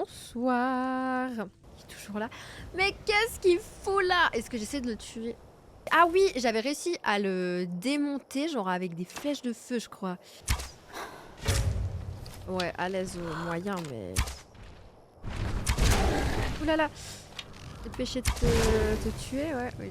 bonsoir. Il est toujours là. Mais qu'est-ce qu'il fout là? Est-ce que j'essaie de le tuer? Ah oui, j'avais réussi à le démonter, genre avec des flèches de feu, je crois. Ouais, à l'aise moyen, mais... Ouh là là. Dépêcher de te tuer, ouais. Oui.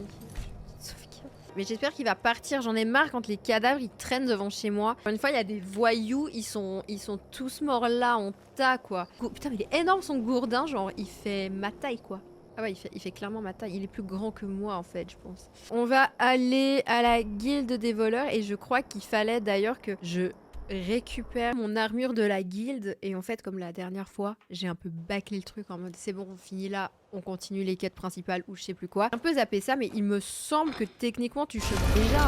Mais j'espère qu'il va partir. J'en ai marre quand les cadavres ils traînent devant chez moi. Une fois, il y a des voyous, ils sont tous morts là en tas quoi. Putain, mais il est énorme son gourdin, genre il fait ma taille quoi. Ah ouais, il fait clairement ma taille. Il est plus grand que moi en fait, je pense. On va aller à la guilde des voleurs et je crois qu'il fallait d'ailleurs que je récupère mon armure de la guilde et en fait comme la dernière fois j'ai un peu bâclé le truc en mode c'est bon on finit là, on continue les quêtes principales ou je sais plus quoi. Un peu zappé ça mais il me semble que techniquement tu chopes déjà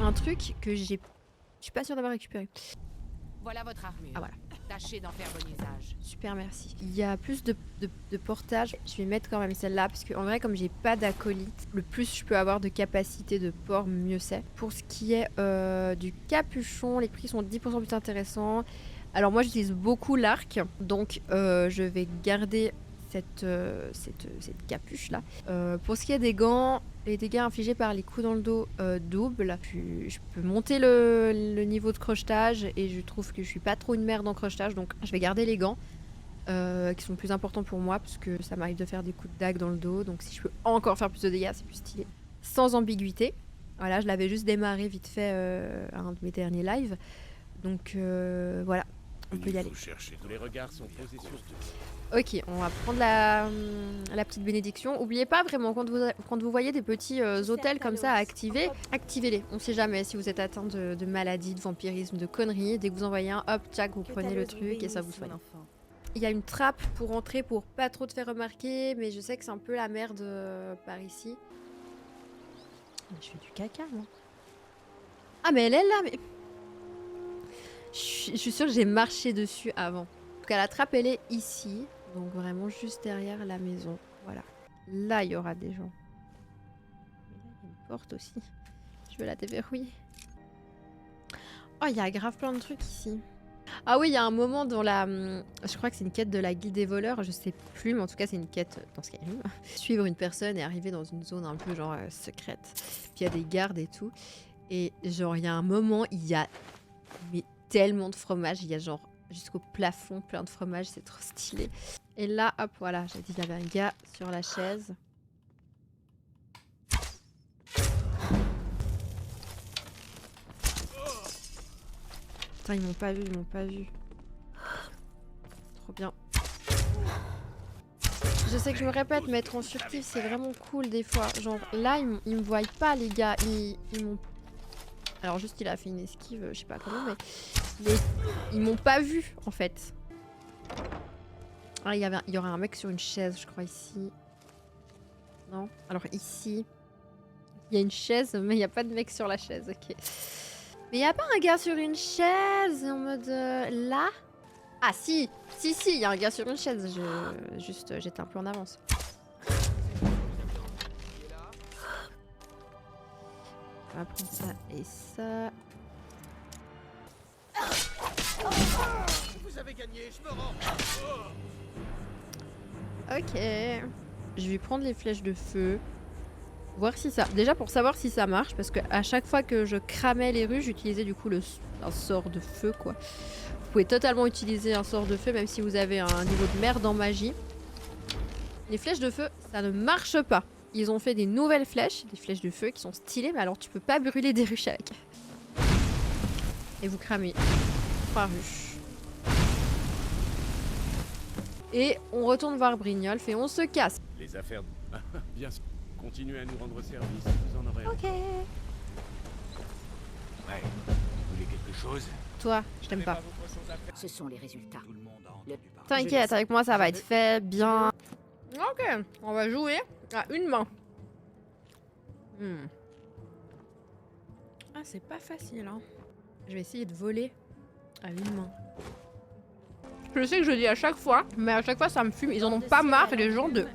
un truc que je suis pas sûre d'avoir récupéré. Voilà votre armure. Ah voilà. Tâchez d'en faire bon usage. Super, merci. Il y a plus de portage. Je vais mettre quand même celle-là parce qu'en vrai, comme j'ai pas d'acolyte, le plus je peux avoir de capacité de port, mieux c'est. Pour ce qui est du capuchon, les prix sont 10% plus intéressants. Alors moi, j'utilise beaucoup l'arc, donc je vais garder cette capuche là. Pour ce qui est des gants, les dégâts infligés par les coups dans le dos double. Puis, je peux monter le niveau de crochetage et je trouve que je suis pas trop une merde en crochetage, donc je vais garder les gants qui sont plus importants pour moi parce que ça m'arrive de faire des coups de dague dans le dos, donc si je peux encore faire plus de dégâts, c'est plus stylé. Sans ambiguïté. Voilà, je l'avais juste démarré vite fait à un de mes derniers lives, donc voilà. On peut y aller. Tous les regards sont posés sur toi. Ok, on va prendre la petite bénédiction. Oubliez pas vraiment, quand vous voyez des petits hôtels comme ça à activer, activez-les. On sait jamais si vous êtes atteint de maladies, de vampirisme, de conneries. Dès que vous en voyez un, hop, tchac, vous prenez le truc et ça vous soigne. Il y a une trappe pour entrer pour pas trop te faire remarquer, mais je sais que c'est un peu la merde par ici. Je fais du caca, moi. Ah, mais elle est là, mais... Je suis sûre que j'ai marché dessus avant. En tout cas, la trappe, elle est ici. Donc vraiment juste derrière la maison. Voilà. Là, il y aura des gens. Il y a une porte aussi. Je vais la déverrouiller. Oh, il y a grave plein de trucs ici. Ah oui, il y a un moment dans la... Je crois que c'est une quête de la guilde des voleurs. Je sais plus, mais en tout cas, c'est une quête dans Skyrim. Suivre une personne et arriver dans une zone un peu genre secrète. Puis il y a des gardes et tout. Et genre, il y a un moment, il y a... Mais tellement de fromage. Il y a genre jusqu'au plafond plein de fromage. C'est trop stylé. Et là, hop, voilà. J'ai dit qu'il y avait un gars sur la chaise. Putain, ils m'ont pas vu, ils m'ont pas vu. Trop bien. Je sais que je me répète, mais être en furtif, c'est vraiment cool des fois. Genre, là, ils me voient pas, les gars. Ils m'ont... Alors, juste, il a fait une esquive, je sais pas comment, mais ils m'ont pas vu, en fait. Ah, il y aurait un mec sur une chaise, je crois, ici. Non? Alors, ici, il y a une chaise, mais il n'y a pas de mec sur la chaise, ok. Mais il n'y a pas un gars sur une chaise en mode... là? Ah, si! Si, il y a un gars sur une chaise. J'étais un peu en avance. On va prendre ça et ça. Vous avez gagné, je me rends. Ok. Je vais prendre les flèches de feu. Voir si ça... Déjà pour savoir si ça marche, parce qu'à chaque fois que je cramais les rues, j'utilisais du coup un sort de feu, quoi. Vous pouvez totalement utiliser un sort de feu, même si vous avez un niveau de merde en magie. Les flèches de feu, ça ne marche pas. Ils ont fait des nouvelles flèches, des flèches de feu qui sont stylées, mais alors tu peux pas brûler des ruches avec. Et vous cramez 3 ruches. Et on retourne voir Brynjolf et on se casse. Les affaires... Bien sûr. Continuez à nous rendre service, vous en aurez... Ok. Ouais, vous voulez quelque chose? Toi, je t'aime pas. Ce sont les résultats. Tout le monde a entendu parler. T'inquiète, avec moi ça va être fait bien. Ok, on va jouer à une main. Ah, c'est pas facile, hein. Je vais essayer de voler à une main. Je sais que je le dis à chaque fois, mais à chaque fois ça me fume. Ils en ont pas marre, les gens, de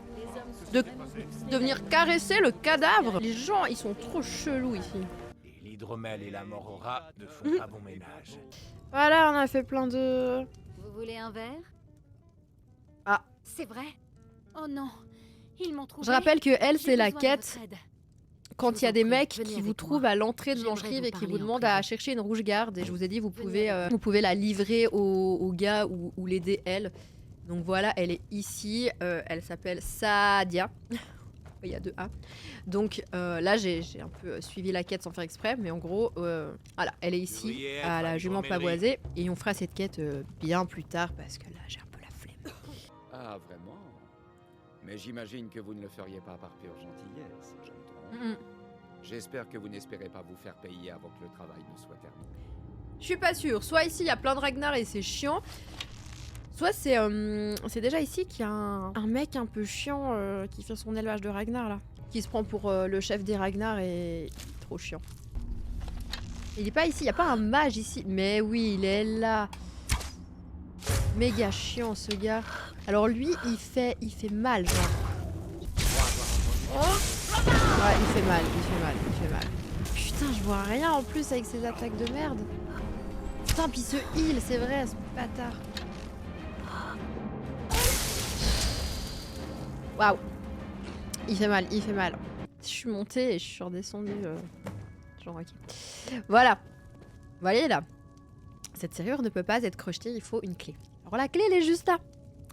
venir caresser le cadavre. Les gens, ils sont trop chelous ici. Et l'hydromel et la morora ne font pas bon ménage. Voilà, on a fait plein de... Vous voulez un verre? Ah. C'est vrai? Oh non, ils m'ont trouvé. Je rappelle que elle, J'ai c'est la besoin de quête votre aide. quand Je il y a vous en des prie, mecs venez qui avec vous moi. trouvent à l'entrée de J'aimerais Blanche-Rive vous et qui vous parler en demandent à privé. chercher une rouge garde. Et je vous ai dit, vous Venez avec moi. pouvez la livrer au gars ou l'aider elle. Donc voilà, elle est ici. Elle s'appelle Saadia. Il y a 2 A. Donc là, j'ai un peu suivi la quête sans faire exprès. Mais en gros, voilà, elle est ici, Devriez être à à la jument l'hydromellerie. pavoisée. Et on fera cette quête bien plus tard parce que là, j'ai un peu la flemme. Ah, vraiment? Mais j'imagine que vous ne le feriez pas par pure gentillesse, je me trompe. Mm. J'espère que vous n'espérez pas vous faire payer avant que le travail ne soit terminé. Je suis pas sûre. Soit ici, il y a plein de Ragnar et c'est chiant. Soit c'est déjà ici qu'il y a un mec un peu chiant qui fait son élevage de Ragnar là. Qui se prend pour le chef des Ragnar et trop chiant. Il est pas ici, il y a pas un mage ici. Mais oui, il est là. Méga chiant ce gars. Alors lui, il fait mal genre. Oh ouais, il fait mal. Putain, je vois rien en plus avec ses attaques de merde. Putain, puis ce heal, c'est vrai, ce bâtard. Waouh. Il fait mal. Je suis montée et je suis redescendue. Genre, ok. Voilà. Vous voyez là. Cette serrure ne peut pas être crochetée, il faut une clé. Alors la clé, elle est juste là.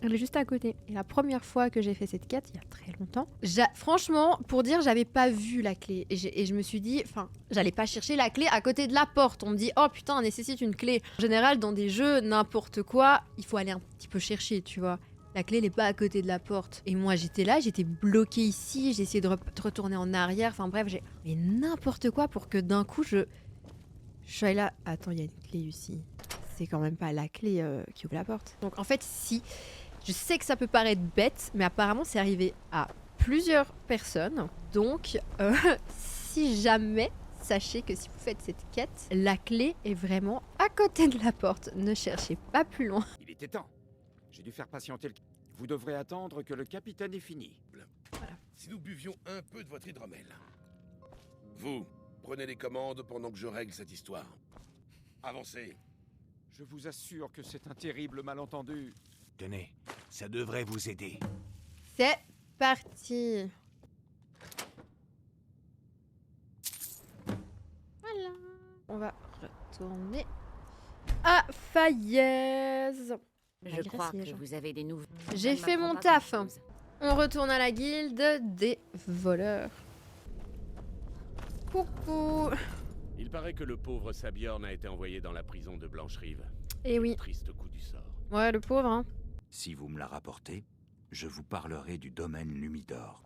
Elle est juste à côté. Et la première fois que j'ai fait cette quête, il y a très longtemps, franchement, pour dire, j'avais pas vu la clé. Et je me suis dit, enfin, j'allais pas chercher la clé à côté de la porte. On me dit, oh putain, on nécessite une clé. En général, dans des jeux, n'importe quoi, il faut aller un petit peu chercher, tu vois. La clé n'est pas à côté de la porte. Et moi, j'étais là, j'étais bloquée ici, j'ai essayé de retourner en arrière. Enfin bref, j'ai... Mais n'importe quoi pour que d'un coup, je suis là. Attends, il y a une clé ici. C'est quand même pas la clé qui ouvre la porte. Donc en fait, si... Je sais que ça peut paraître bête, mais apparemment c'est arrivé à plusieurs personnes. Donc, si jamais, sachez que si vous faites cette quête, la clé est vraiment à côté de la porte. Ne cherchez pas plus loin. Il était temps. J'ai dû faire patienter le... Vous devrez attendre que le capitaine ait fini. Si nous buvions un peu de votre hydromel. Vous, prenez les commandes pendant que je règle cette histoire. Avancez. Je vous assure que c'est un terrible malentendu. Tenez, ça devrait vous aider. C'est parti. Voilà. On va retourner à Faillaise. Je crois que vous avez des nouvelles. J'ai fait mon taf. On retourne à la guilde des voleurs. Coucou. Il paraît que le pauvre Sabjorn a été envoyé dans la prison de Blanche-Rive. Eh oui. Triste coup du sort. Ouais, le pauvre, hein. Si vous me la rapportez, je vous parlerai du domaine Lumidor.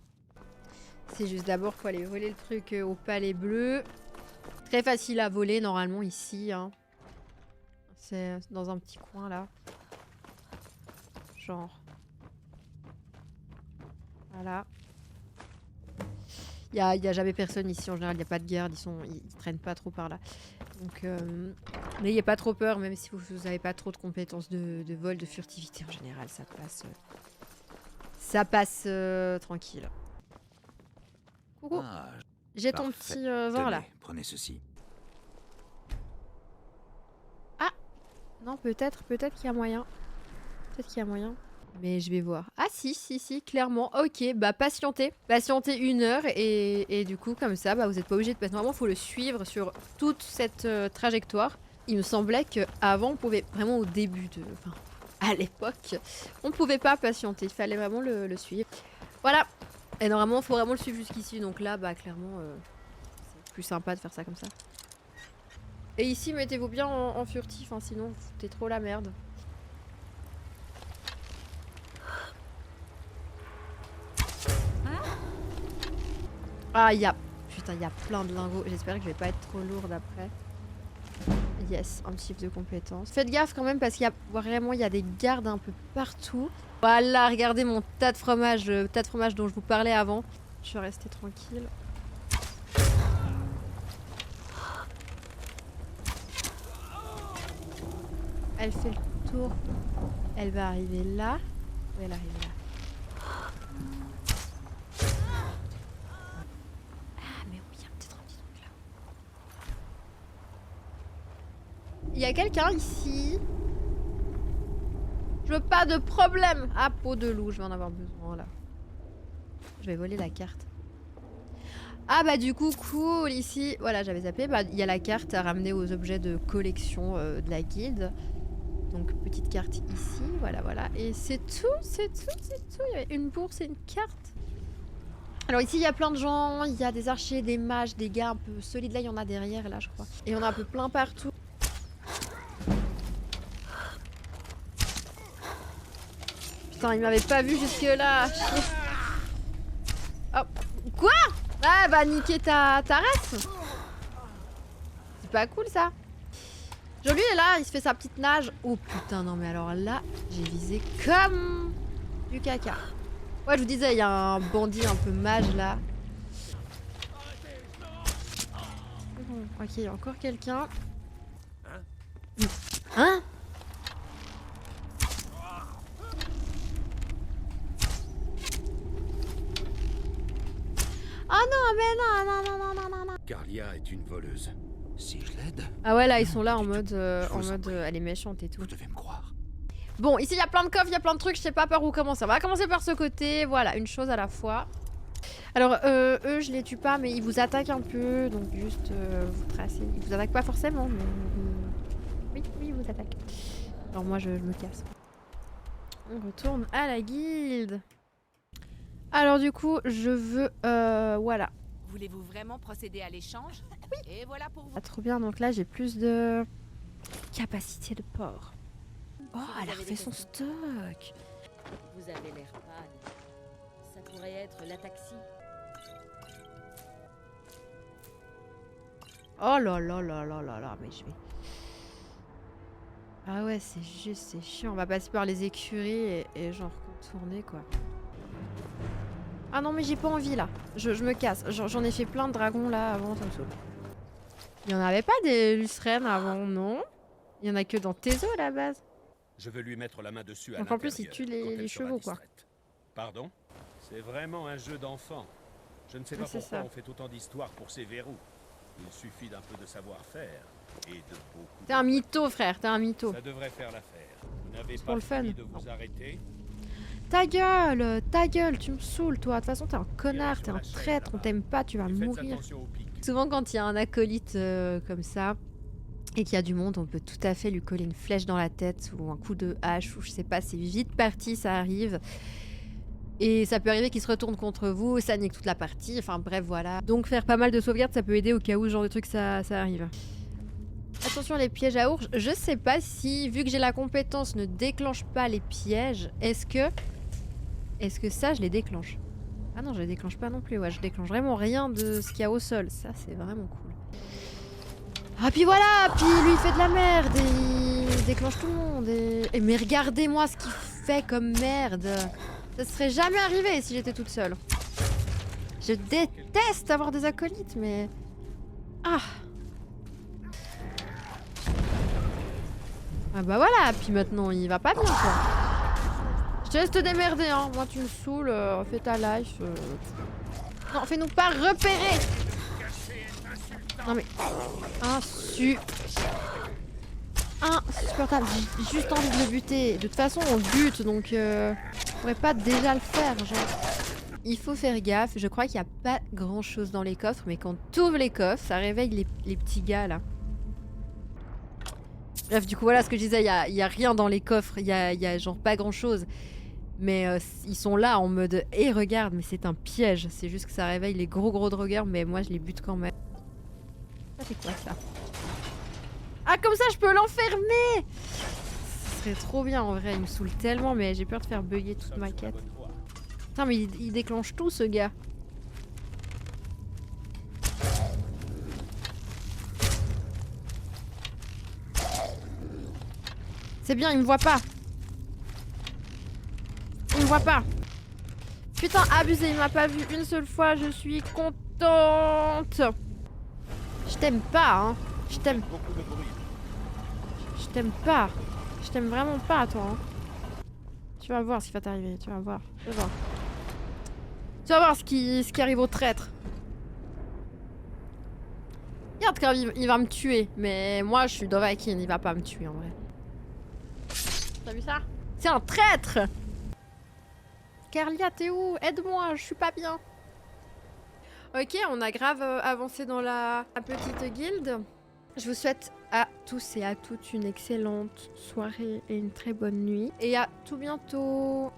C'est juste d'abord faut aller voler le truc au palais bleu. Très facile à voler normalement ici, hein. C'est dans un petit coin là. Genre. Voilà. Il y a jamais personne ici en général, il n'y a pas de garde, ils traînent pas trop par là. Donc, n'ayez pas trop peur, même si vous n'avez pas trop de compétences de vol, de furtivité en général, ça passe tranquille. Coucou, Ah, j'ai ton parfait. petit vin là. tenez, prenez ceci. Non, peut-être qu'il y a moyen. Mais je vais voir. Ah si, clairement. Ok, bah patientez. Patientez 1 heure et du coup, comme ça, bah, vous n'êtes pas obligé de passer. Normalement, il faut le suivre sur toute cette trajectoire. Il me semblait qu'avant, on pouvait vraiment au début de... Enfin, à l'époque, on pouvait pas patienter. Il fallait vraiment le suivre. Voilà. Et normalement, il faut vraiment le suivre jusqu'ici. Donc là, bah clairement, c'est plus sympa de faire ça comme ça. Et ici, mettez-vous bien en furtif, hein, sinon vous foutez trop la merde. Ah, putain, il y a plein de lingots. J'espère que je vais pas être trop lourde après. Yes, un chiffre de compétence. Faites gaffe quand même parce qu'il y a des gardes un peu partout. Voilà, regardez mon tas de fromage, le tas de fromage dont je vous parlais avant. Je suis restée tranquille. Elle fait le tour. Elle va arriver là. Ou elle arrive là. Ah mais oui, il y a peut-être un petit truc là. Il y a quelqu'un ici. Je veux pas de problème. Ah, peau de loup, je vais en avoir besoin là. Je vais voler la carte. Ah bah du coup, cool, ici, voilà, j'avais zappé, bah il y a la carte à ramener aux objets de collection de la guilde. Donc petite carte ici, voilà, voilà. Et c'est tout, c'est tout, c'est tout. Il y avait une bourse et une carte. Alors ici, il y a plein de gens, il y a des archers, des mages, des gars un peu solides. Là, il y en a derrière, là, je crois. Et il y en a un peu plein partout. Putain, il m'avait pas vu jusque-là. Oh, quoi? Ah bah niquer ta ref. C'est pas cool ça. Lui est là, il se fait sa petite nage. Oh putain non mais alors là, j'ai visé comme du caca. Ouais je vous disais, il y a un bandit un peu mage là. Bon, ok, il y a encore quelqu'un. Hein? Ah non, mais non. Carlia est une voleuse. Si je l'aide, Ah ouais, là, ils sont là en mode, elle est méchante et tout. vous devez me croire. Bon, ici, il y a plein de coffres, il y a plein de trucs, je sais pas par où commencer. On va commencer par ce côté, voilà, une chose à la fois. Alors, eux, je les tue pas, mais ils vous attaquent un peu, donc juste vous tracez. Ils vous attaquent pas forcément, mais... Oui, ils vous attaquent. Alors moi, je me casse. On retourne à la guilde. Alors du coup, je veux... voilà. Voulez-vous vraiment procéder à l'échange? Oui. Et voilà pour vous. Ah, trop bien, donc là j'ai plus de capacité de port. Oh, elle a refait son stock. Vous avez l'air pâle. Ça pourrait être l'ataxie. Oh là là là là là là, mais je vais... Ah ouais, c'est juste, c'est chiant. On va passer par les écuries et genre contourner quoi. Ah non mais j'ai pas envie là, je me casse, j'en ai fait plein de dragons là avant, ça me saoule. Il y en avait pas des Luceren avant, non? Il y en a que dans tes eaux à la base. Je veux lui mettre la main dessus à Donc en plus il l'intérieur, tue quand les elle sera chevaux quoi. distraite. Pardon? C'est vraiment un jeu d'enfant. Je ne sais pas c'est pourquoi ça. on fait autant d'histoires pour ces verrous. Il suffit d'un peu de savoir-faire et de beaucoup. T'es un mytho frère, t'es un mytho. Ça devrait faire l'affaire. Vous n'avez pour pas le fun. fini de vous arrêter? Ta gueule, tu me saoules toi. De toute façon t'es un connard, t'es un traître, on t'aime pas, tu vas Faites mourir. attention aux pics. Souvent quand il y a un acolyte comme ça et qu'il y a du monde, on peut tout à fait lui coller une flèche dans la tête ou un coup de hache ou je sais pas, c'est vite parti, ça arrive. Et ça peut arriver qu'il se retourne contre vous, ça nique toute la partie, enfin bref voilà. Donc faire pas mal de sauvegardes ça peut aider au cas où ce genre de truc ça arrive. Attention les pièges à ours, je sais pas si vu que j'ai la compétence ne déclenche pas les pièges, est-ce que ça je les déclenche? Ah non je les déclenche pas non plus, ouais je déclenche vraiment rien de ce qu'il y a au sol, ça c'est vraiment cool. Ah puis voilà, puis lui il fait de la merde et il déclenche tout le monde et mais regardez-moi ce qu'il fait comme merde. Ça serait jamais arrivé si j'étais toute seule. Je déteste avoir des acolytes mais... Ah bah voilà, puis maintenant il va pas bien quoi. Je te laisse te démerder hein, moi tu me saoules, fais ta life. Non, fais-nous pas repérer. Non mais... Insupportable, j'ai juste envie de le buter. De toute façon on le bute donc on pourrait pas déjà le faire genre. Il faut faire gaffe, je crois qu'il n'y a pas grand chose dans les coffres, mais quand tu ouvres les coffres, ça réveille les petits gars là. Bref, du coup voilà ce que je disais, il y a rien dans les coffres, il y a genre pas grand chose. Mais ils sont là en mode, hé regarde, mais c'est un piège, c'est juste que ça réveille les gros drogueurs, mais moi je les bute quand même. Ça fait quoi ça? Ah comme ça je peux l'enfermer! Ce serait trop bien en vrai, il me saoule tellement, mais j'ai peur de faire bugger toute ma quête. Putain mais il déclenche tout ce gars. C'est bien, il me voit pas. Il me voit pas. Putain, abusé, il m'a pas vu une seule fois, je suis contente. Je t'aime pas, hein. Je t'aime. Je t'aime pas. Je t'aime vraiment pas, toi. Hein. Tu vas voir ce qui va t'arriver, tu vas voir. Tu vas voir. Tu vas voir ce qui arrive au traître. Regarde quand il va me tuer. Mais moi, je suis Dovahkiin, il va pas me tuer en vrai. T'as vu ça? T'es un traître! Carlia, t'es où? Aide-moi, je suis pas bien. Ok, on a grave avancé dans la petite guilde. Je vous souhaite à tous et à toutes une excellente soirée et une très bonne nuit. Et à tout bientôt.